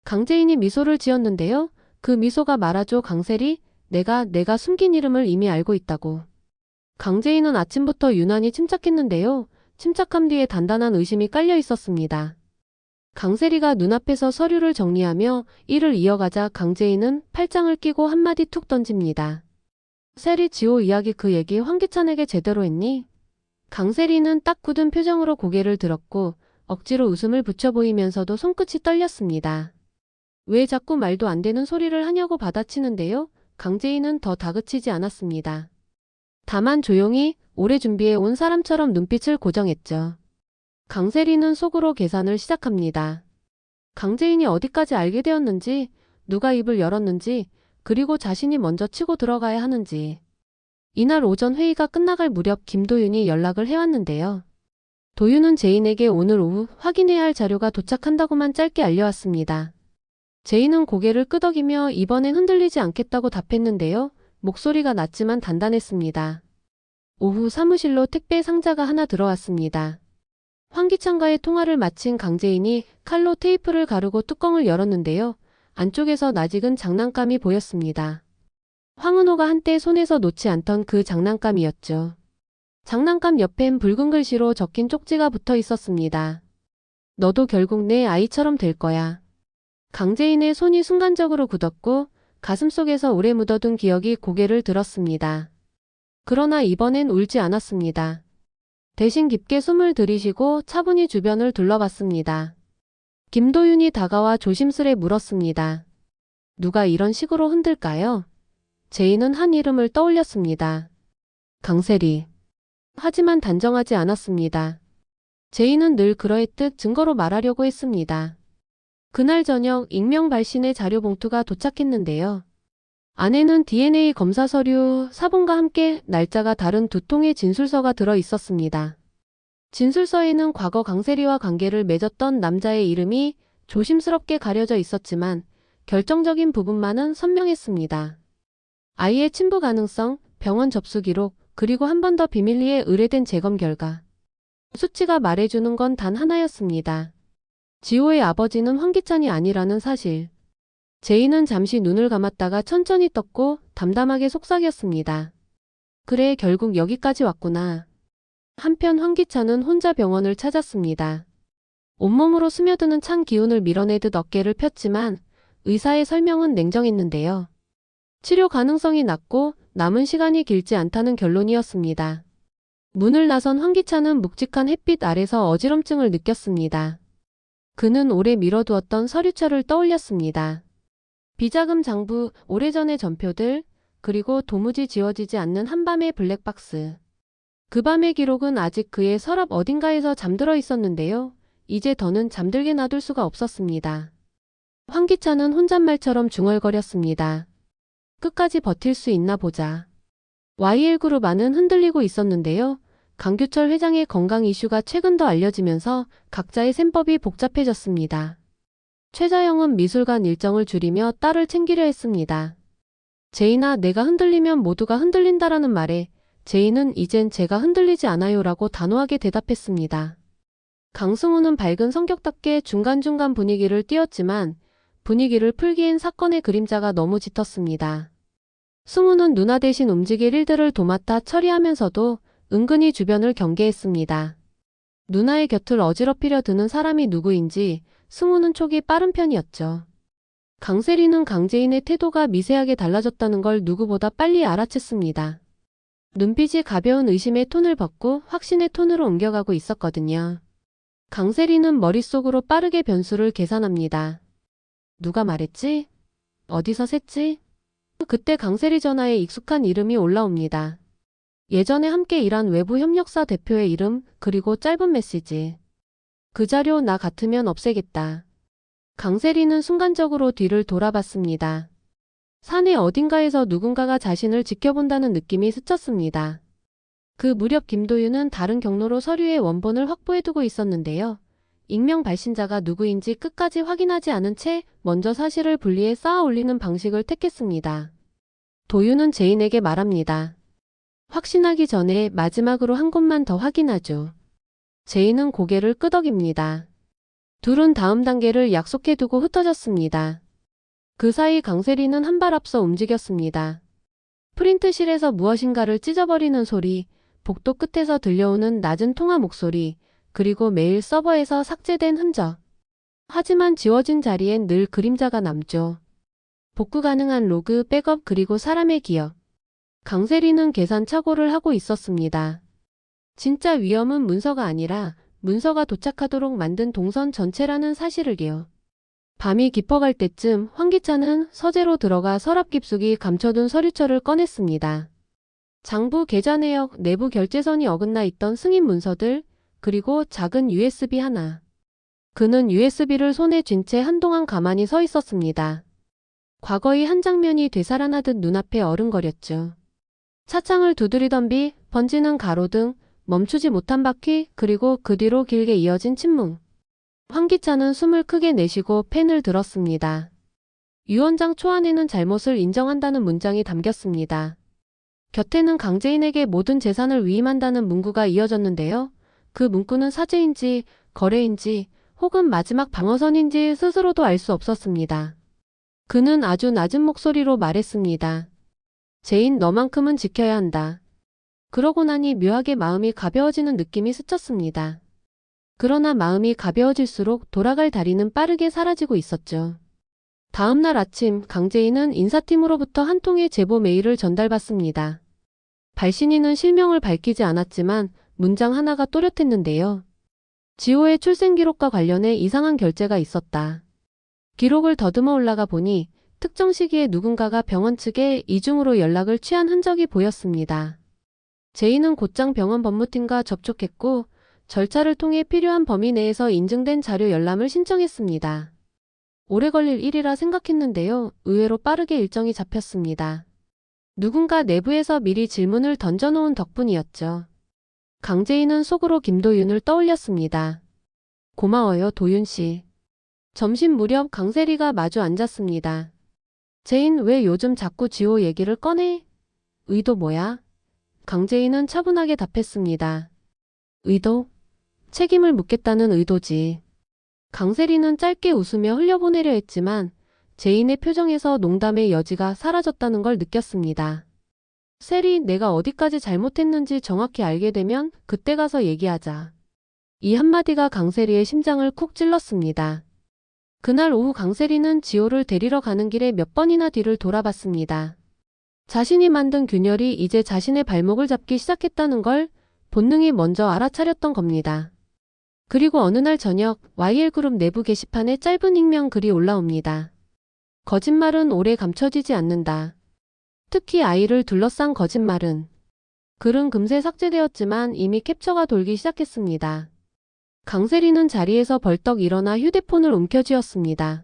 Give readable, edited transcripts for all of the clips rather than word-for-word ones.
강재인이 미소를 지었는데요. 그 미소가 말하죠. 강세리, 내가 숨긴 이름을 이미 알고 있다고. 강재인은 아침부터 유난히 침착했는데요. 침착함 뒤에 단단한 의심이 깔려 있었습니다. 강세리가 눈앞에서 서류를 정리하며 일을 이어가자 강재인은 팔짱을 끼고 한마디 툭 던집니다. 세리 지호 이야기 그 얘기 황기찬에게 제대로 했니? 강세리는 딱 굳은 표정으로 고개를 들었고 억지로 웃음을 붙여 보이면서도 손끝이 떨렸습니다. 왜 자꾸 말도 안 되는 소리를 하냐고 받아치는데요. 강재인은 더 다그치지 않았습니다. 다만 조용히 오래 준비해 온 사람처럼 눈빛을 고정했죠. 강세리는 속으로 계산을 시작합니다. 강재인이 어디까지 알게 되었는지, 누가 입을 열었는지, 그리고 자신이 먼저 치고 들어가야 하는지. 이날 오전 회의가 끝나갈 무렵 김도윤이 연락을 해왔는데요. 도윤은 제인에게 오늘 오후 확인해야 할 자료가 도착한다고만 짧게 알려왔습니다. 제인은 고개를 끄덕이며 이번엔 흔들리지 않겠다고 답했는데요. 목소리가 낮지만 단단했습니다. 오후 사무실로 택배 상자가 하나 들어왔습니다. 황기찬과의 통화를 마친 강재인이 칼로 테이프를 가르고 뚜껑을 열었는데요. 안쪽에서 낯익은 장난감이 보였습니다. 황은호가 한때 손에서 놓지 않던 그 장난감이었죠. 장난감 옆엔 붉은 글씨로 적힌 쪽지가 붙어 있었습니다. 너도 결국 내 아이처럼 될 거야. 강재인의 손이 순간적으로 굳었고 가슴속에서 오래 묻어둔 기억이 고개를 들었습니다. 그러나 이번엔 울지 않았습니다. 대신 깊게 숨을 들이쉬고 차분히 주변을 둘러봤습니다. 김도윤이 다가와 조심스레 물었습니다. 누가 이런 식으로 흔들까요? 제인은 한 이름을 떠올렸습니다. 강세리. 하지만 단정하지 않았습니다. 제인은 늘 그러했듯 증거로 말하려고 했습니다. 그날 저녁 익명 발신의 자료 봉투가 도착했는데요. 안에는 DNA 검사 서류, 사본과 함께 날짜가 다른 두 통의 진술서가 들어 있었습니다. 진술서에는 과거 강세리와 관계를 맺었던 남자의 이름이 조심스럽게 가려져 있었지만 결정적인 부분만은 선명했습니다. 아이의 친부 가능성, 병원 접수 기록, 그리고 한 번 더 비밀리에 의뢰된 재검 결과. 수치가 말해주는 건 단 하나였습니다. 지호의 아버지는 황기찬이 아니라는 사실. 제인은 잠시 눈을 감았다가 천천히 떴고 담담하게 속삭였습니다. 그래, 결국 여기까지 왔구나. 한편 황기찬은 혼자 병원을 찾았습니다. 온몸으로 스며드는 찬 기운을 밀어내듯 어깨를 폈지만 의사의 설명은 냉정했는데요. 치료 가능성이 낮고 남은 시간이 길지 않다는 결론이었습니다. 문을 나선 황기찬은 묵직한 햇빛 아래서 어지럼증을 느꼈습니다. 그는 오래 미뤄두었던 서류처를 떠올렸습니다. 비자금 장부, 오래전의 전표들, 그리고 도무지 지워지지 않는 한밤의 블랙박스. 그 밤의 기록은 아직 그의 서랍 어딘가에서 잠들어 있었는데요. 이제 더는 잠들게 놔둘 수가 없었습니다. 황기찬은 혼잣말처럼 중얼거렸습니다. 끝까지 버틸 수 있나 보자. YL그룹안은 흔들리고 있었는데요. 강규철 회장의 건강 이슈가 최근 더 알려지면서 각자의 셈법이 복잡해졌습니다. 최자영은 미술관 일정을 줄이며 딸을 챙기려 했습니다. 제인아, 내가 흔들리면 모두가 흔들린다라는 말에 제인은 이젠 제가 흔들리지 않아요라고 단호하게 대답했습니다. 강승우는 밝은 성격답게 중간중간 분위기를 띄웠지만 분위기를 풀기엔 사건의 그림자가 너무 짙었습니다. 승우는 누나 대신 움직일 일들을 도맡아 처리하면서도 은근히 주변을 경계했습니다. 누나의 곁을 어지럽히려 드는 사람이 누구인지 승우는 촉이 빠른 편이었죠. 강세리는 강재인의 태도가 미세하게 달라졌다는 걸 누구보다 빨리 알아챘습니다. 눈빛이 가벼운 의심의 톤을 벗고 확신의 톤으로 옮겨가고 있었거든요. 강세리는 머릿속으로 빠르게 변수를 계산합니다. 누가 말했지? 어디서 샜지? 그때 강세리 전화에 익숙한 이름이 올라옵니다. 예전에 함께 일한 외부 협력사 대표의 이름, 그리고 짧은 메시지. 그 자료 나 같으면 없애겠다. 강세리는 순간적으로 뒤를 돌아봤습니다. 산의 어딘가에서 누군가가 자신을 지켜본다는 느낌이 스쳤습니다. 그 무렵 김도윤은 다른 경로로 서류의 원본을 확보해두고 있었는데요. 익명 발신자가 누구인지 끝까지 확인하지 않은 채 먼저 사실을 분리해 쌓아 올리는 방식을 택했습니다. 도윤은 제인에게 말합니다. 확신하기 전에 마지막으로 한 곳만 더 확인하죠. 제인은 고개를 끄덕입니다. 둘은 다음 단계를 약속해두고 흩어졌습니다. 그 사이 강세리는 한 발 앞서 움직였습니다. 프린트실에서 무엇인가를 찢어버리는 소리, 복도 끝에서 들려오는 낮은 통화 목소리, 그리고 메일 서버에서 삭제된 흔적. 하지만 지워진 자리엔 늘 그림자가 남죠. 복구 가능한 로그, 백업 그리고 사람의 기억. 강세리는 계산 착오를 하고 있었습니다. 진짜 위험은 문서가 아니라 문서가 도착하도록 만든 동선 전체라는 사실을요. 밤이 깊어갈 때쯤 황기찬은 서재로 들어가 서랍 깊숙이 감춰둔 서류철을 꺼냈습니다. 장부 계좌 내역, 내부 결제선이 어긋나 있던 승인 문서들, 그리고 작은 USB 하나. 그는 USB를 손에 쥔 채 한동안 가만히 서 있었습니다. 과거의 한 장면이 되살아나듯 눈앞에 어른거렸죠. 차창을 두드리던 비, 번지는 가로등, 멈추지 못한 바퀴, 그리고 그 뒤로 길게 이어진 침묵. 황기찬은 숨을 크게 내쉬고 펜을 들었습니다. 유언장 초안에는 잘못을 인정한다는 문장이 담겼습니다. 곁에는 강재인에게 모든 재산을 위임한다는 문구가 이어졌는데요. 그 문구는 사죄인지 거래인지 혹은 마지막 방어선인지 스스로도 알 수 없었습니다. 그는 아주 낮은 목소리로 말했습니다. 제인, 너만큼은 지켜야 한다. 그러고 나니 묘하게 마음이 가벼워지는 느낌이 스쳤습니다. 그러나 마음이 가벼워질수록 돌아갈 다리는 빠르게 사라지고 있었죠. 다음 날 아침 강재인은 인사팀으로부터 한 통의 제보 메일을 전달받습니다. 발신인은 실명을 밝히지 않았지만 문장 하나가 또렷했는데요. 지호의 출생기록과 관련해 이상한 결제가 있었다. 기록을 더듬어 올라가 보니 특정 시기에 누군가가 병원 측에 이중으로 연락을 취한 흔적이 보였습니다. 제인은 곧장 병원 법무팀과 접촉했고 절차를 통해 필요한 범위 내에서 인증된 자료 열람을 신청했습니다. 오래 걸릴 일이라 생각했는데요. 의외로 빠르게 일정이 잡혔습니다. 누군가 내부에서 미리 질문을 던져놓은 덕분이었죠. 강재인은 속으로 김도윤을 떠올렸습니다. 고마워요, 도윤 씨. 점심 무렵 강세리가 마주 앉았습니다. 제인, 왜 요즘 자꾸 지호 얘기를 꺼내? 의도 뭐야? 강재인은 차분하게 답했습니다. 의도? 책임을 묻겠다는 의도지. 강세리는 짧게 웃으며 흘려보내려 했지만 제인의 표정에서 농담의 여지가 사라졌다는 걸 느꼈습니다. 세리, 내가 어디까지 잘못했는지 정확히 알게 되면 그때 가서 얘기하자. 이 한마디가 강세리의 심장을 쿡 찔렀습니다. 그날 오후 강세리는 지호를 데리러 가는 길에 몇 번이나 뒤를 돌아봤습니다. 자신이 만든 균열이 이제 자신의 발목을 잡기 시작했다는 걸 본능이 먼저 알아차렸던 겁니다. 그리고 어느 날 저녁 YL그룹 내부 게시판에 짧은 익명 글이 올라옵니다. 거짓말은 오래 감춰지지 않는다. 특히 아이를 둘러싼 거짓말은. 글은 금세 삭제되었지만 이미 캡처가 돌기 시작했습니다. 강세리는 자리에서 벌떡 일어나 휴대폰을 움켜쥐었습니다.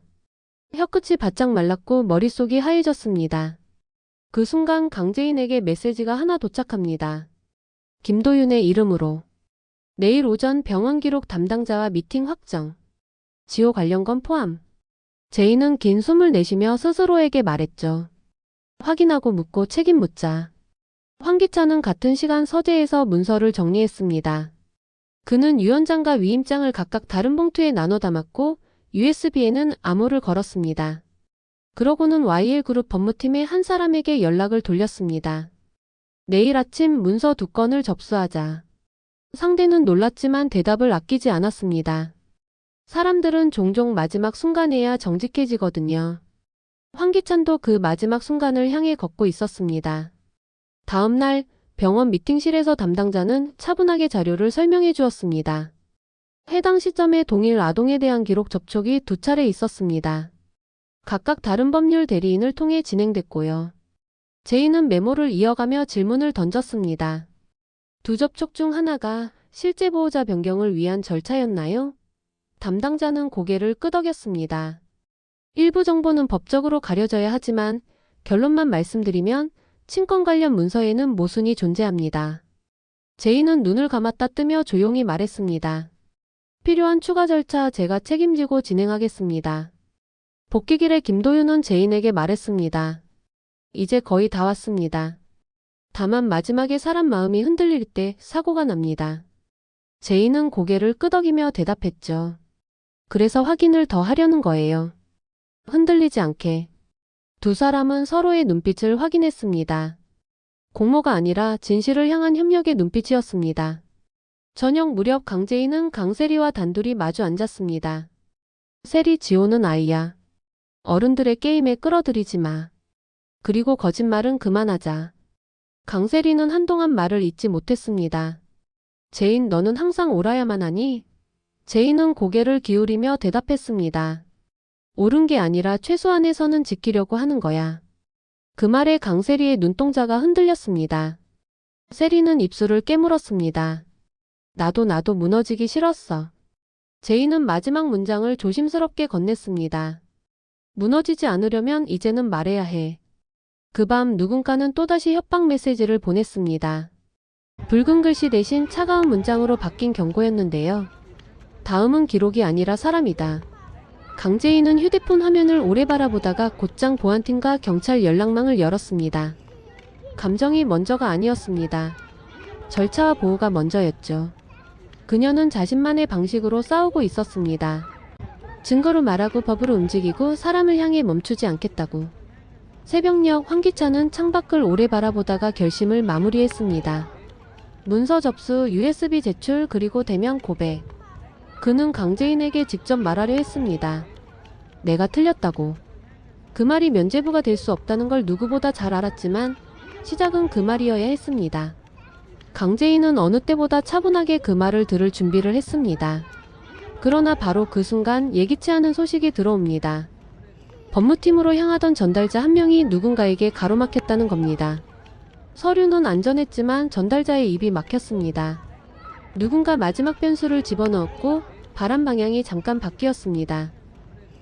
혀끝이 바짝 말랐고 머릿속이 하얘졌습니다. 그 순간 강재인에게 메시지가 하나 도착합니다. 김도윤의 이름으로. 내일 오전 병원 기록 담당자와 미팅 확정. 지호 관련 건 포함. 제인은 긴 숨을 내쉬며 스스로에게 말했죠. 확인하고 묻고 책임 묻자. 황기찬은 같은 시간 서재에서 문서를 정리했습니다. 그는 유언장과 위임장을 각각 다른 봉투에 나눠 담았고 USB에는 암호를 걸었습니다. 그러고는 YL그룹 법무팀의 한 사람에게 연락을 돌렸습니다. 내일 아침 문서 2건을 접수하자. 상대는 놀랐지만 대답을 아끼지 않았습니다. 사람들은 종종 마지막 순간에야 정직해지거든요. 황기찬도 그 마지막 순간을 향해 걷고 있었습니다. 다음 날 병원 미팅실에서 담당자는 차분하게 자료를 설명해 주었습니다. 해당 시점에 동일 아동에 대한 기록 접촉이 2차례 있었습니다. 각각 다른 법률 대리인을 통해 진행됐고요. 제인은 메모를 이어가며 질문을 던졌습니다. 두 접촉 중 하나가 실제 보호자 변경을 위한 절차였나요? 담당자는 고개를 끄덕였습니다. 일부 정보는 법적으로 가려져야 하지만 결론만 말씀드리면 친권 관련 문서에는 모순이 존재합니다. 제인은 눈을 감았다 뜨며 조용히 말했습니다. 필요한 추가 절차 제가 책임지고 진행하겠습니다. 복귀길에 김도윤은 제인에게 말했습니다. 이제 거의 다 왔습니다. 다만 마지막에 사람 마음이 흔들릴 때 사고가 납니다. 제인은 고개를 끄덕이며 대답했죠. 그래서 확인을 더 하려는 거예요. 흔들리지 않게. 두 사람은 서로의 눈빛을 확인했습니다. 공모가 아니라 진실을 향한 협력의 눈빛이었습니다. 저녁 무렵 강재인은 강세리와 단둘이 마주 앉았습니다. 세리, 지호는 아이야. 어른들의 게임에 끌어들이지 마. 그리고 거짓말은 그만하자. 강세리는 한동안 말을 잇지 못했습니다. 제인, 너는 항상 옳아야만 하니? 제인은 고개를 기울이며 대답했습니다. 옳은 게 아니라 최소한의 선은 지키려고 하는 거야. 그 말에 강세리의 눈동자가 흔들렸습니다. 세리는 입술을 깨물었습니다. 나도 무너지기 싫었어. 제인은 마지막 문장을 조심스럽게 건넸습니다. 무너지지 않으려면 이제는 말해야 해. 그 밤 누군가는 또다시 협박 메시지를 보냈습니다. 붉은 글씨 대신 차가운 문장으로 바뀐 경고였는데요. 다음은 기록이 아니라 사람이다. 강재인은 휴대폰 화면을 오래 바라보다가 곧장 보안팀과 경찰 연락망을 열었습니다. 감정이 먼저가 아니었습니다. 절차와 보호가 먼저였죠. 그녀는 자신만의 방식으로 싸우고 있었습니다. 증거로 말하고 법으로 움직이고 사람을 향해 멈추지 않겠다고. 새벽녘 환기차는 창밖을 오래 바라보다가 결심을 마무리했습니다. 문서 접수, USB 제출, 그리고 대면 고백. 그는 강재인에게 직접 말하려 했습니다. 내가 틀렸다고. 그 말이 면죄부가 될 수 없다는 걸 누구보다 잘 알았지만 시작은 그 말이어야 했습니다. 강재인은 어느 때보다 차분하게 그 말을 들을 준비를 했습니다. 그러나 바로 그 순간 예기치 않은 소식이 들어옵니다. 법무팀으로 향하던 전달자 한 명이 누군가에게 가로막혔다는 겁니다. 서류는 안전했지만 전달자의 입이 막혔습니다. 누군가 마지막 변수를 집어넣었고 바람 방향이 잠깐 바뀌었습니다.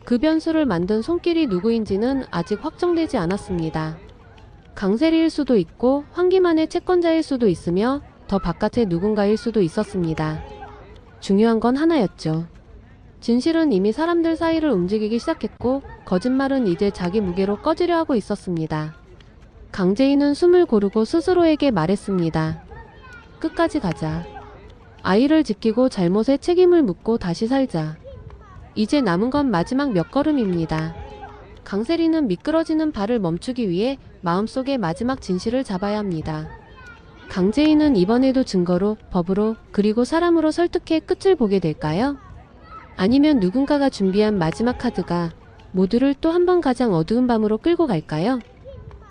그 변수를 만든 손길이 누구인지는 아직 확정되지 않았습니다. 강세리일 수도 있고 환기만의 채권자일 수도 있으며 더 바깥의 누군가일 수도 있었습니다. 중요한 건 하나였죠. 진실은 이미 사람들 사이를 움직이기 시작했고 거짓말은 이제 자기 무게로 꺼지려 하고 있었습니다. 강재인은 숨을 고르고 스스로에게 말했습니다. 끝까지 가자. 아이를 지키고 잘못에 책임을 묻고 다시 살자. 이제 남은 건 마지막 몇 걸음입니다. 강세리는 미끄러지는 발을 멈추기 위해 마음속의 마지막 진실을 잡아야 합니다. 강재인은 이번에도 증거로, 법으로, 그리고 사람으로 설득해 끝을 보게 될까요? 아니면 누군가가 준비한 마지막 카드가 모두를 또 한 번 가장 어두운 밤으로 끌고 갈까요?